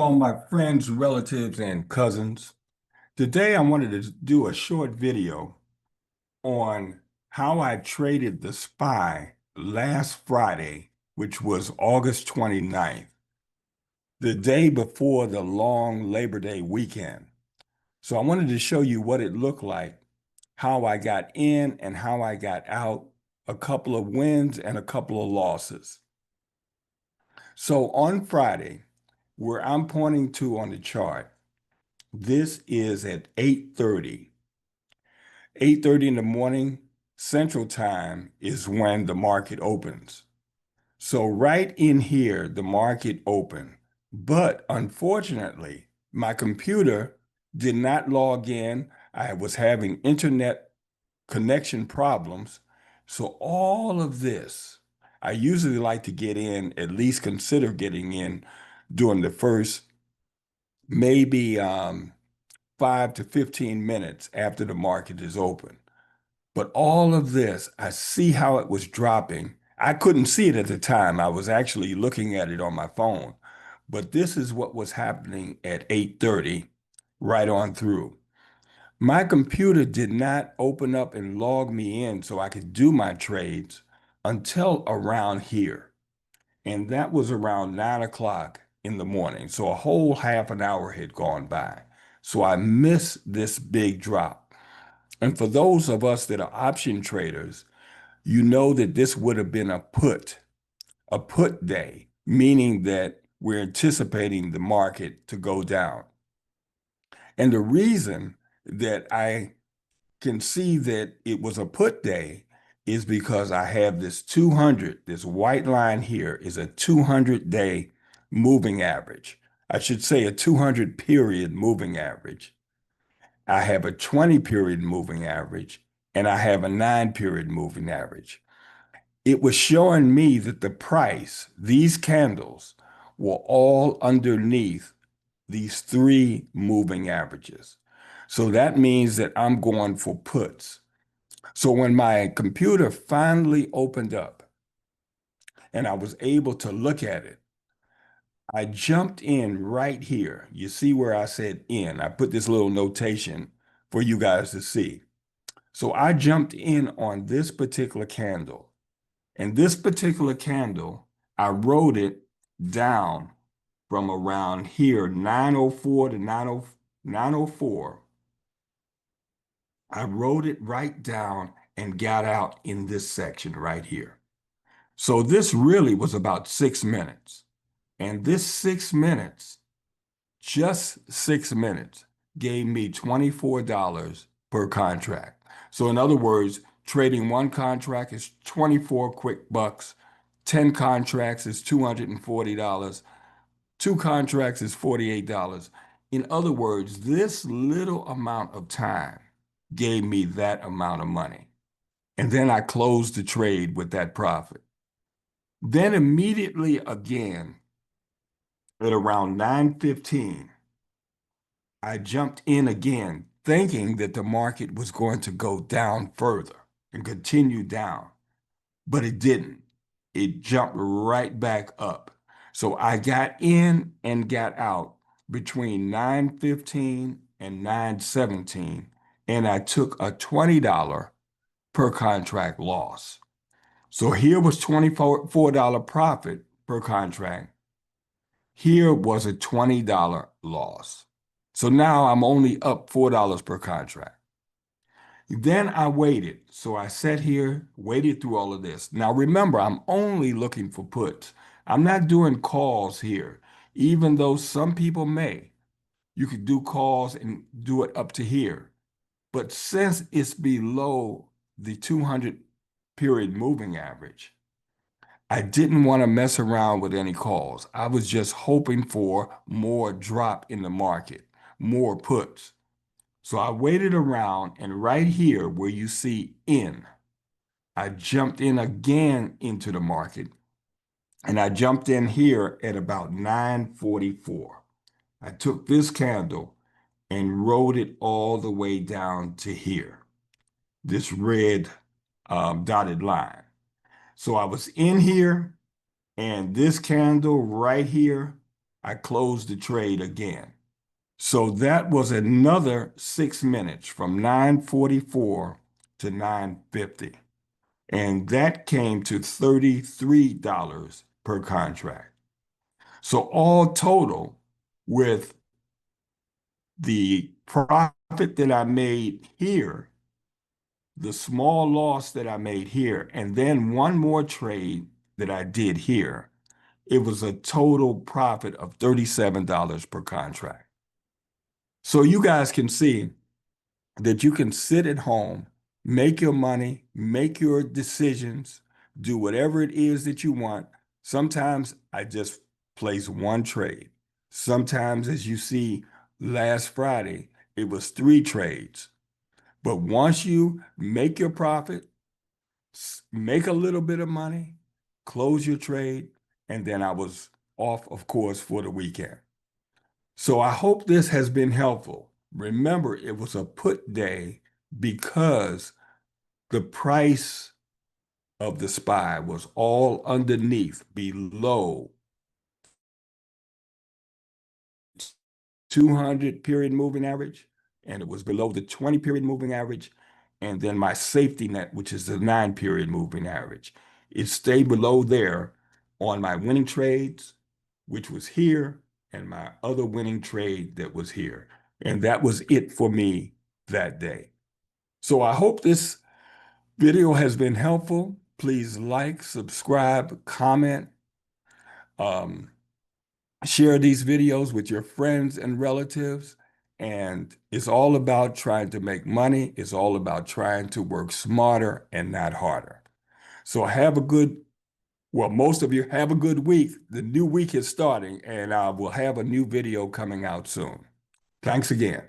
all my friends, relatives, and cousins. Today I wanted to do a short video on how I traded the SPY last Friday, which was August 29th, the day before the long Labor Day weekend. So I wanted to show you what it looked like, how I got in and how I got out, a couple of wins and a couple of losses. So on Friday, where I'm pointing to on the chart, this is at 8:30. 8:30 in the morning Central Time is when the market opens. So right in here, the market opened. But unfortunately, my computer did not log in. I was having internet connection problems. So all of this, I usually like to get in, at least consider getting in during the first maybe 5 to 15 minutes after the market is open. But all of this, I see how it was dropping. I couldn't see it at the time. I was actually looking at it on my phone. But this is what was happening at 8:30 right on through. My computer did not open up and log me in so I could do my trades until around here. And that was around 9 o'clock in the morning. So a whole half an hour had gone by. So I missed this big drop. And for those of us that are option traders, you know that this would have been a put day, meaning that we're anticipating the market to go down. And the reason that I can see that it was a put day is because I have this 200, this white line here is a 200-day moving average. I should say a 200 period moving average. I have a 20 period moving average, and I have a 9 period moving average. It was showing me that the price, these candles, were all underneath these three moving averages. So that means that I'm going for puts. So when my computer finally opened up and I was able to look at it, I jumped in right here. You see where I said in. I put this little notation for you guys to see. So I jumped in on this particular candle. And this particular candle, I wrote it down from around here, 904 to 904. I wrote it right down and got out in this section right here. So this really was about 6 minutes. And this 6 minutes, just 6 minutes, gave me $24 per contract. So in other words, trading one contract is 24 quick bucks. 10 contracts is $240. Two contracts is $48. In other words, this little amount of time gave me that amount of money. And then I closed the trade with that profit. Then immediately again, at around 9:15, I jumped in again, thinking that the market was going to go down further and continue down, but it didn't. It jumped right back up. So I got in and got out between 9:15 and 9:17, and I took a $20 per contract loss. So here was $24 profit per contract. Here was a $20 loss. So now I'm only up $4 per contract. Then I waited. So I sat here, waited through all of this. Now remember, I'm only looking for puts. I'm not doing calls here, even though some people may. You could do calls and do it up to here. But since it's below the 200 period moving average, I didn't want to mess around with any calls. I was just hoping for more drop in the market, more puts. So I waited around, and right here where you see in, I jumped in again into the market, and I jumped in here at about 9:44. I took this candle and rode it all the way down to here, this red dotted line. So I was in here, and this candle right here I closed the trade again. So that was another 6 minutes from 9:44 to 9:50. And that came to $33 per contract. So all total, with the profit that I made here, the small loss that I made here, and then one more trade that I did here, it was a total profit of $37 per contract. So you guys can see that you can sit at home, make your money, make your decisions, do whatever it is that you want. Sometimes I just place one trade. Sometimes, as you see last Friday, it was three trades. But once you make your profit, make a little bit of money, close your trade, and then I was off, of course, for the weekend. So I hope this has been helpful. Remember, it was a put day because the price of the SPY was all underneath, below 200 period moving average, and it was below the 20 period moving average, and then my safety net, which is the 9 period moving average. It stayed below there on my winning trades, which was here, and my other winning trade that was here. And that was it for me that day. So I hope this video has been helpful. Please like, subscribe, comment, um, share these videos with your friends and relatives. And it's all about trying to make money. It's all about trying to work smarter and not harder. So have a good, well, most of you have a good week. The new week is starting, and we'll have a new video coming out soon. Thanks again.